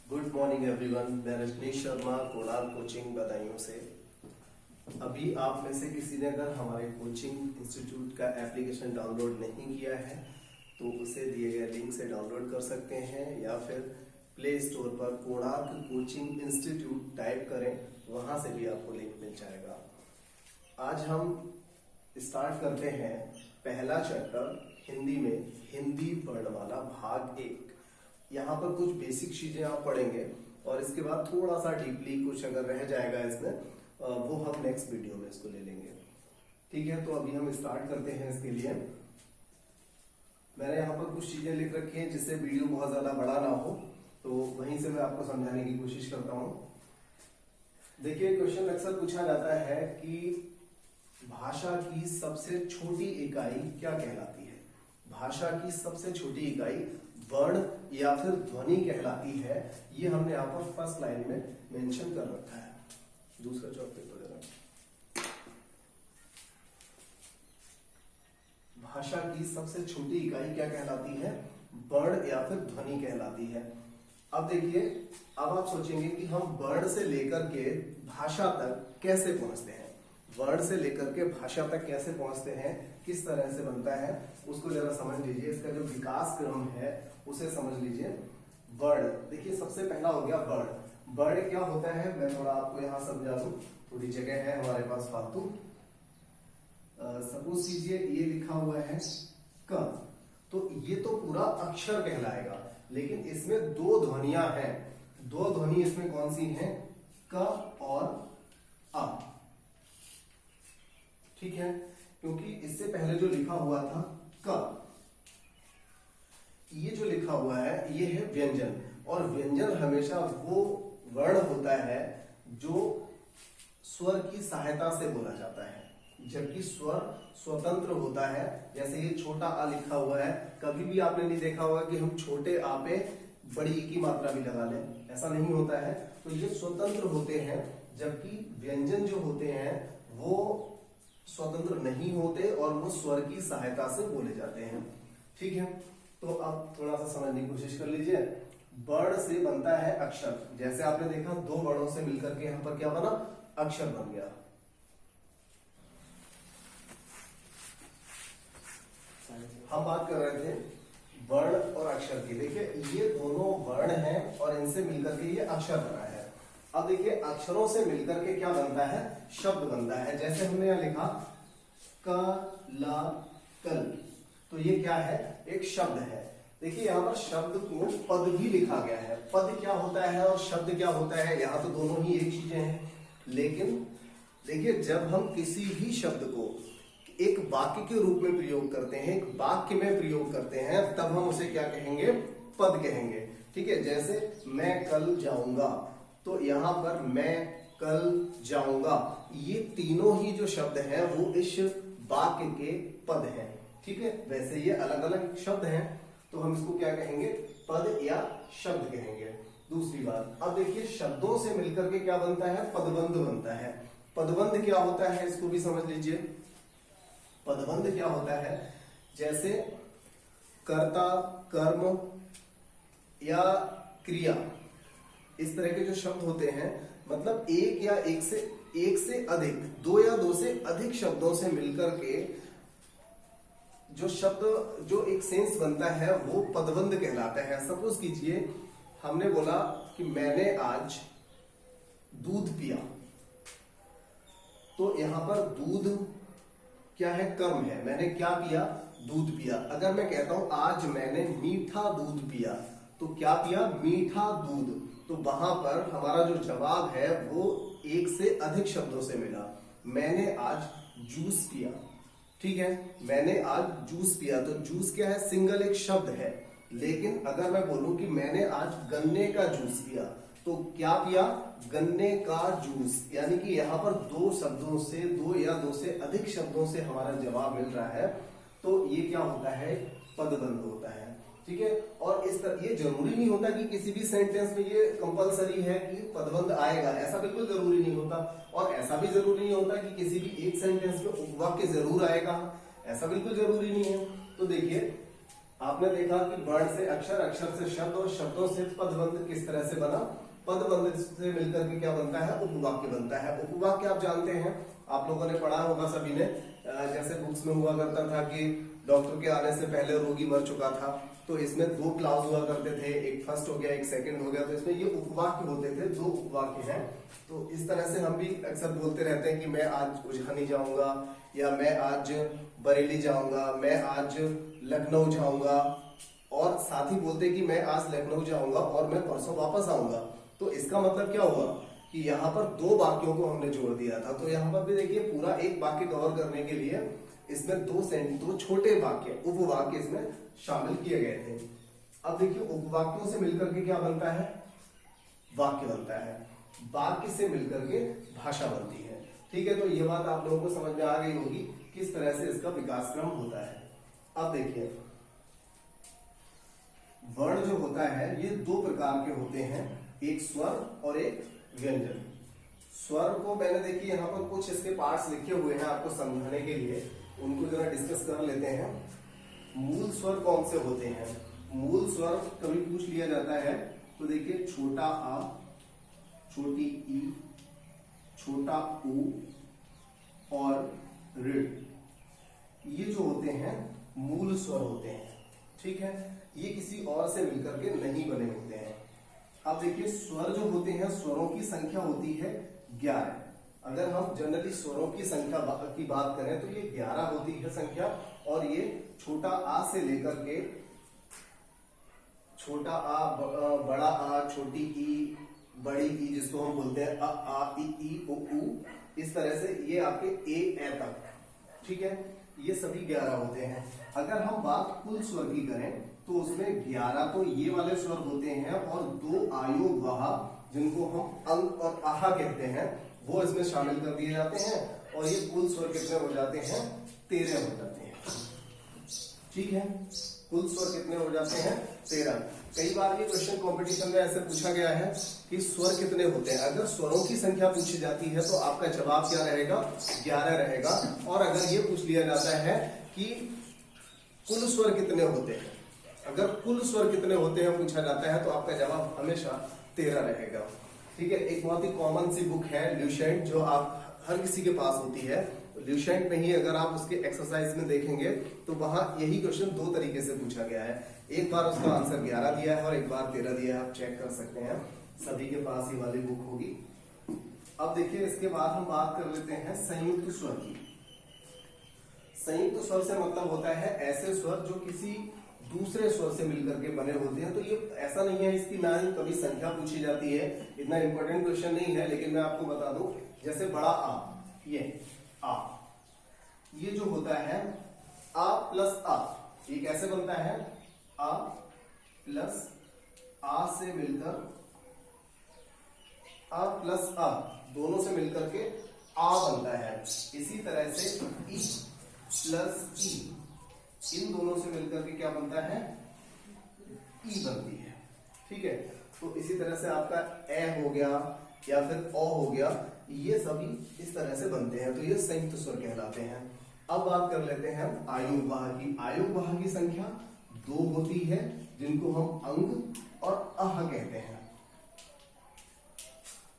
Good morning everyone. मैं Rajneesh Sharma Konark coaching Badaun से। अभी आप में से किसी ने अगर हमारे कोचिंग इंस्टीट्यूट का एप्लीकेशन डाउनलोड नहीं किया है तो उसे दिए गए लिंक से डाउनलोड कर सकते हैं या फिर प्ले स्टोर पर कोणार्क कोचिंग इंस्टीट्यूट टाइप करें, वहां से भी आपको लिंक मिल जाएगा। आज हम स्टार्ट करते हैं पहला चैप्टर हिंदी में, हिंदी वर्णमाला भाग 1। यहाँ पर कुछ बेसिक चीजें आप पढ़ेंगे और इसके बाद थोड़ा सा डीपली कुछ अगर रह जाएगा इसमें वो हम नेक्स्ट वीडियो में इसको ले लेंगे। ठीक है, तो अभी हम स्टार्ट करते हैं। इसके लिए मैंने यहाँ पर कुछ चीजें लिख रखी हैं जिससे वीडियो बहुत ज्यादा बड़ा ना हो, तो वहीं से मैं आपको समझाने की कोशिश करता हूँ। देखिए, क्वेश्चन अक्सर पूछा जाता है कि भाषा की सबसे छोटी इकाई क्या कहलाती है। भाषा की सबसे छोटी इकाई वर्ण या फिर ध्वनि कहलाती है। ये हमने यहाँ पर फर्स्ट लाइन में मेंशन कर रखा है। दूसरा टॉपिक वगैरह, भाषा की सबसे छोटी इकाई क्या कहलाती है, वर्ण या फिर ध्वनि कहलाती है। अब देखिए, अब आप सोचेंगे कि हम वर्ण से लेकर के भाषा तक कैसे पहुंचते हैं। वर्ण से लेकर के भाषा तक कैसे पहुंचते हैं, किस तरह से बनता है, उसको जरा समझ लीजिए। इसका जो विकास क्रम है उसे समझ लीजिए। वर्ण, देखिए सबसे पहला हो गया वर्ण। वर्ण क्या होता है, मैं थोड़ा आपको यहां समझा दूं, थोड़ी जगह है हमारे पास फालतू। सपोज कीजिए ये लिखा हुआ है क, तो ये तो पूरा अक्षर कहलाएगा, लेकिन इसमें दो ध्वनियां हैं। दो ध्वनि इसमें कौन सी हैं, क और अ। ठीक है, क्योंकि इससे पहले जो लिखा हुआ था क, ये जो लिखा हुआ है ये है व्यंजन, और व्यंजन हमेशा वो वर्ण होता है जो स्वर की सहायता से बोला जाता है, जबकि स्वर स्वतंत्र होता है। जैसे ये छोटा आ लिखा हुआ है, कभी भी आपने नहीं देखा होगा कि हम छोटे आ पे बड़ी ई की मात्रा भी लगा लें, ऐसा नहीं होता है। तो ये स्वतंत्र होते हैं, जबकि व्यंजन जो होते हैं वो स्वतंत्र नहीं होते और वो स्वर की सहायता से बोले जाते हैं। ठीक है, तो अब थोड़ा सा समझने की कोशिश कर लीजिए। वर्ण से बनता है अक्षर। जैसे आपने देखा दो वर्णों से मिलकर के यहाँ पर क्या बना, अक्षर बन गया। हम बात कर रहे थे वर्ण और अक्षर की। देखिए, ये दोनों वर्ण हैं और इनसे मिलकर के ये अक्षर बना है। अब देखिए, अक्षरों से मिलकर के क्या बनता है, शब्द बनता है। जैसे हमने यहां लिखा क ला कल, तो ये क्या है, एक शब्द है। देखिए, यहाँ पर शब्द को पद भी लिखा गया है। पद क्या होता है और शब्द क्या होता है, यहाँ तो दोनों ही एक चीजें हैं। लेकिन देखिए, जब हम किसी भी शब्द को एक वाक्य के रूप में प्रयोग करते हैं, एक वाक्य में प्रयोग करते हैं, तब हम उसे क्या कहेंगे, पद कहेंगे। ठीक है, जैसे मैं कल जाऊंगा, तो यहां पर मैं कल जाऊंगा, ये तीनों ही जो शब्द हैं वो इस वाक्य के पद हैं। ठीक है, वैसे ये अलग अलग शब्द हैं, तो हम इसको क्या कहेंगे, पद या शब्द कहेंगे। दूसरी बात, अब देखिए शब्दों से मिलकर के क्या बनता है, पदबंध बनता है। पदबंध क्या होता है, इसको भी समझ लीजिए। पदबंध क्या होता है, जैसे कर्ता, कर्म या क्रिया, इस तरह के जो शब्द होते हैं, मतलब एक या एक से अधिक, दो या दो से अधिक शब्दों से मिलकर के जो शब्द, जो एक सेंस बनता है वो पदबंध कहलाता है। सपोज कीजिए हमने बोला कि मैंने आज दूध पिया, तो यहां पर दूध क्या है, कर्म है। मैंने क्या पिया, दूध पिया। अगर मैं कहता हूं आज मैंने मीठा दूध पिया, तो क्या पिया, मीठा दूध, तो वहां पर हमारा जो जवाब है वो एक से अधिक शब्दों से मिला। मैंने आज जूस पिया। ठीक है, मैंने आज जूस पिया, तो जूस क्या है, सिंगल एक शब्द है। लेकिन अगर मैं बोलूं कि मैंने आज गन्ने का जूस पिया, तो क्या पिया, गन्ने का जूस, यानी कि यहाँ पर दो शब्दों से, दो या दो से अधिक शब्दों से हमारा जवाब मिल रहा है, तो ये क्या होता है, पदबंध होता है। ठीक है, और इस तरह ये जरूरी नहीं होता कि किसी भी सेंटेंस में ये कंपलसरी है कि पदबंध आएगा, ऐसा बिल्कुल जरूरी नहीं होता। और ऐसा भी जरूरी नहीं होता कि किसी भी एक सेंटेंस में उपवाक्य जरूर आएगा, ऐसा बिल्कुल जरूरी नहीं है। तो देखिए, आपने देखा कि वर्ण से अक्षर, अक्षर से शब्द और शब्दों से पदबंध किस तरह से बना। पदबंध से मिलकर के क्या बनता है, उपवाक्य बनता है। उपवाक्य आप जानते हैं, आप लोगों ने पढ़ा होगा सभी ने, जैसे बुक्स में हुआ करता था कि डॉक्टर के आने से पहले रोगी मर चुका था, तो इसमें दो क्लास हुआ करते थे, एक फर्स्ट हो गया एक सेकंड हो गया, तो इसमें ये उपवाक्य होते थे, दो उपवाक्य हैं। तो इस तरह से हम भी अक्सर बोलते रहते हैं कि मैं आज उजहानी जाऊंगा, या मैं आज बरेली जाऊंगा, मैं आज लखनऊ जाऊंगा, और साथ ही बोलते कि मैं आज लखनऊ जाऊंगा और मैं परसों वापस आऊंगा। तो इसका मतलब क्या हुआ कि यहाँ पर दो वाक्यों को हमने जोड़ दिया था। तो यहाँ पर भी देखिए पूरा एक वाक्य कवर करने के लिए इसमें दो छोटे वाक्य, उपवाक्य इसमें शामिल किए गए थे। अब देखिए उपवाक्यों से मिलकर के क्या बनता है, वाक्य बनता है। वाक्य से मिलकर के भाषा बनती है। ठीक है, तो ये बात आप लोगों को समझ में आ गई होगी किस तरह से इसका विकास क्रम होता है। अब देखिए वर्ण जो होता है ये दो प्रकार के होते हैं, एक स्वर और एक व्यंजन। स्वर को मैंने देखिए यहाँ पर कुछ इसके पार्ट्स लिखे हुए हैं आपको समझाने के लिए, उनको जरा डिस्कस कर लेते हैं। मूल स्वर कौन से होते हैं? मूल स्वर कभी पूछ लिया जाता है तो देखिए छोटा आ, छोटी ई, छोटा ऊ और ऋ, ये जो होते हैं मूल स्वर होते हैं। ठीक है, ये किसी और से मिलकर के नहीं बने होते हैं। अब देखिए स्वर जो होते हैं, स्वरों की संख्या होती है 11। अगर हम जनरली स्वरों की संख्या की बात करें तो ये 11 होती है संख्या, और ये छोटा आ से लेकर के छोटा आ, बड़ा आ, छोटी ई, बड़ी ई जिसको हम बोलते हैं अ, आ, ई, उ, ऊ, इस तरह से ये आपके ए तक। ठीक है, ये सभी 11 होते हैं। अगर हम बात कुल स्वर की करें तो उसमें 11 तो ये वाले स्वर होते हैं, और 2 आयोग वाह जिनको हम अंग और आहा कहते हैं वो इसमें शामिल कर दिए जाते हैं, और ये कुल स्वर कितने हो जाते हैं, 13 हो जाते हैं। ठीक है, कुल स्वर कितने हो जाते हैं, 13। कई बार ये क्वेश्चन कंपटीशन में ऐसे पूछा गया है कि स्वर कितने होते हैं। अगर स्वरों की संख्या पूछी जाती है तो आपका जवाब क्या रहेगा, 11 रहेगा। और अगर ये पूछ लिया जाता है कि कुल स्वर कितने होते हैं, अगर कुल स्वर कितने होते हैं पूछा जाता है तो आपका जवाब हमेशा 13 रहेगा। ठीक है, एक बहुत ही कॉमन सी बुक है ल्यूसेंट, जो आप हर किसी के पास होती है। ल्यूसेंट में ही अगर आप उसके एक्सरसाइज में देखेंगे तो वहां यही क्वेश्चन दो तरीके से पूछा गया है। एक बार उसका आंसर 11 दिया है और एक बार 13 दिया है, आप चेक कर सकते हैं, सभी के पास ये वाली बुक होगी। अब देखिए इसके बाद हम बात कर लेते हैं संयुक्त स्वर की। संयुक्त स्वर से मतलब होता है ऐसे स्वर जो किसी दूसरे स्वर से मिलकर के बने होते हैं। तो ये ऐसा नहीं है, इसकी ना ही कभी संख्या पूछी जाती है, इतना इंपॉर्टेंट क्वेश्चन नहीं है, लेकिन मैं आपको बता दूं जैसे बड़ा आ, ये आ, ये जो होता है आ प्लस आ, ये कैसे बनता है, आ प्लस आ से मिलकर आ प्लस आ दोनों से मिलकर के आ बनता है। इसी तरह से ई प्लस ई, इन दोनों से मिलकर के क्या बनता है, ई बनती है। ठीक है, तो इसी तरह से आपका ए हो गया या फिर ओ हो गया, ये सभी इस तरह से बनते हैं, तो ये संयुक्त स्वर कहलाते हैं। अब बात कर लेते हैं आयोग वाह की। आयोग वाह की संख्या 2 होती है, जिनको हम अंग और अह कहते हैं।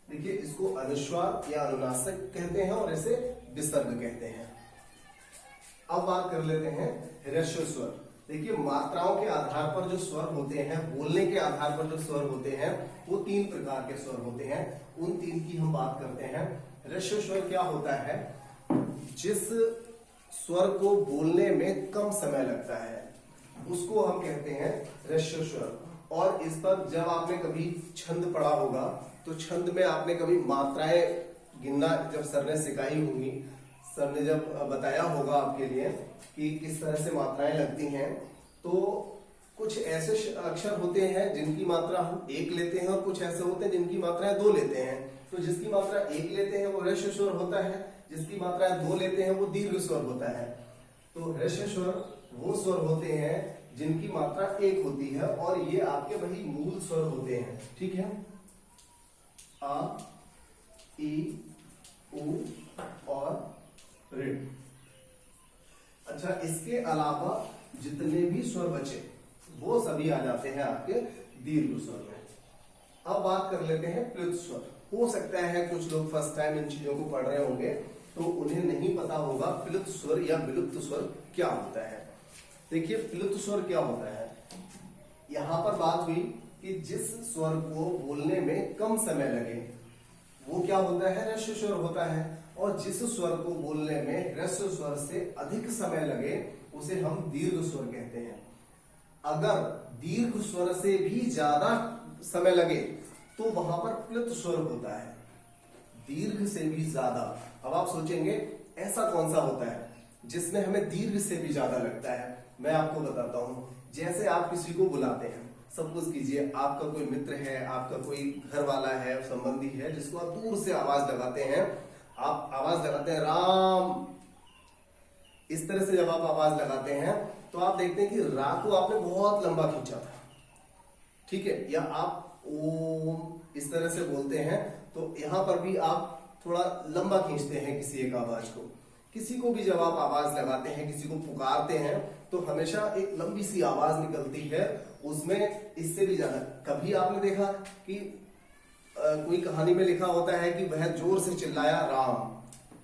देखिए इसको अनुस्वार या अनुनासिक कहते हैं और इसे विसर्ग कहते हैं। अब बात कर लेते हैं ह्रस्व स्वर। देखिए मात्राओं के आधार पर जो स्वर होते हैं, बोलने के आधार पर जो स्वर होते हैं, वो 3 प्रकार के स्वर होते हैं। उन 3 की हम बात करते हैं। ह्रस्व स्वर क्या होता है, जिस स्वर को बोलने में कम समय लगता है उसको हम कहते हैं ह्रस्व स्वर। और इस पर जब आपने कभी छंद पढ़ा होगा तो छंद में आपने कभी मात्राएं गिनना जब सर ने सिखाई होंगी, सर ने जब बताया होगा आपके लिए कि किस तरह से मात्राएं लगती हैं, तो कुछ ऐसे अक्षर होते हैं जिनकी मात्रा हम 1 लेते हैं और कुछ ऐसे होते हैं जिनकी मात्राएं 2 लेते हैं। तो जिसकी मात्रा 1 लेते हैं वो ह्रस्व स्वर होता है, जिसकी मात्राएं 2 लेते हैं वो दीर्घ स्वर होता है। तो ह्रस्व स्वर वो स्वर होते हैं जिनकी मात्रा 1 होती है, और ये आपके वही मूल स्वर होते हैं। ठीक है, आ, ई, उ और ऋ। अच्छा, इसके अलावा जितने भी स्वर बचे वो सभी आ जाते हैं आपके दीर्घ स्वर में। अब बात कर लेते हैं प्लुत स्वर। हो सकता है कुछ लोग फर्स्ट टाइम इन चीजों को पढ़ रहे होंगे तो उन्हें नहीं पता होगा प्लुत स्वर या विलुप्त स्वर क्या होता है। देखिए प्लुत स्वर क्या होता है, यहां पर बात हुई कि जिस स्वर को बोलने में कम समय लगे वो क्या होता है, ह्रस्व स्वर होता है, और जिस स्वर को बोलने में ह्रस्व स्वर से अधिक समय लगे उसे हम दीर्घ स्वर कहते हैं। अगर दीर्घ स्वर से भी ज्यादा समय लगे तो वहां पर प्लुत स्वर होता है, दीर्घ से भी ज्यादा। अब आप सोचेंगे ऐसा कौन सा होता है जिसमें हमें दीर्घ से भी ज्यादा लगता है। मैं आपको बताता हूं, जैसे आप किसी को बुलाते हैं, सपोज कीजिए आपका कोई मित्र है, आपका कोई घर वाला है, संबंधी है, जिसको आप दूर से आवाज लगाते हैं, आप आवाज लगाते हैं राम, इस तरह से जब आप आवाज लगाते हैं तो आप देखते हैं कि रा को आपने बहुत लंबा खींचा था, ठीक है, या आप ओम इस तरह से बोलते हैं तो यहां पर भी आप थोड़ा लंबा खींचते हैं किसी एक आवाज को। किसी को भी जब आप आवाज लगाते हैं, किसी को पुकारते हैं तो हमेशा एक लंबी सी आवाज निकलती है, उसमें इससे भी ज्यादा। कभी आपने देखा कि कोई कहानी में लिखा होता है कि वह जोर से चिल्लाया राम,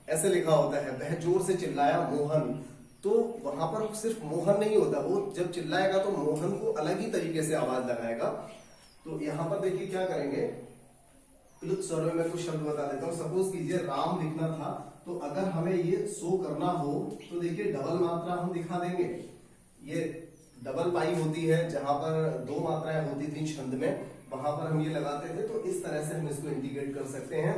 ऐसे लिखा होता है, वह जोर से चिल्लाया मोहन, तो वहां पर सिर्फ मोहन नहीं होता, वो जब चिल्लाएगा तो मोहन को अलग ही तरीके से आवाज लगाएगा। तो यहां पर देखिए क्या करेंगे, प्लुत स्वर में मैं कुछ शब्द बता देता हूं। सपोज कीजिए राम लिखना था, तो अगर हमें ये शो करना हो तो देखिए डबल मात्रा हम दिखा देंगे। ये डबल पाई होती है, जहां पर दो मात्राएं होती थी छंद में, वहां पर हम ये लगाते थे, तो इस तरह से हम इसको इंडिकेट कर सकते हैं।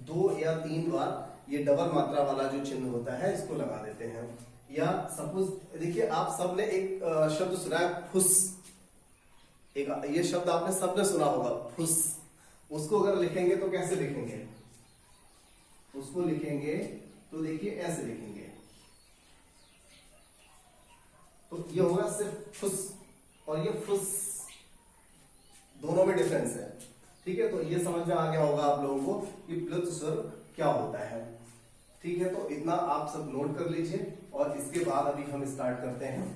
2 या 3 बार ये डबल मात्रा वाला जो चिन्ह होता है इसको लगा देते हैं। या सपोज देखिए आप सबने एक शब्द सुना है फुस, एक ये शब्द आपने सबने सुना होगा फुस, उसको अगर लिखेंगे तो कैसे लिखेंगे, उसको लिखेंगे तो देखिए ऐसे लिखेंगे, तो ये होगा सिर्फ फुस और ये फुस, दोनों में डिफरेंस है, ठीक है। तो ये समझ में आ गया होगा आप लोगों को कि प्लुत स्वर क्या होता है, ठीक है। तो इतना आप सब नोट कर लीजिए और इसके बाद अभी हम स्टार्ट करते हैं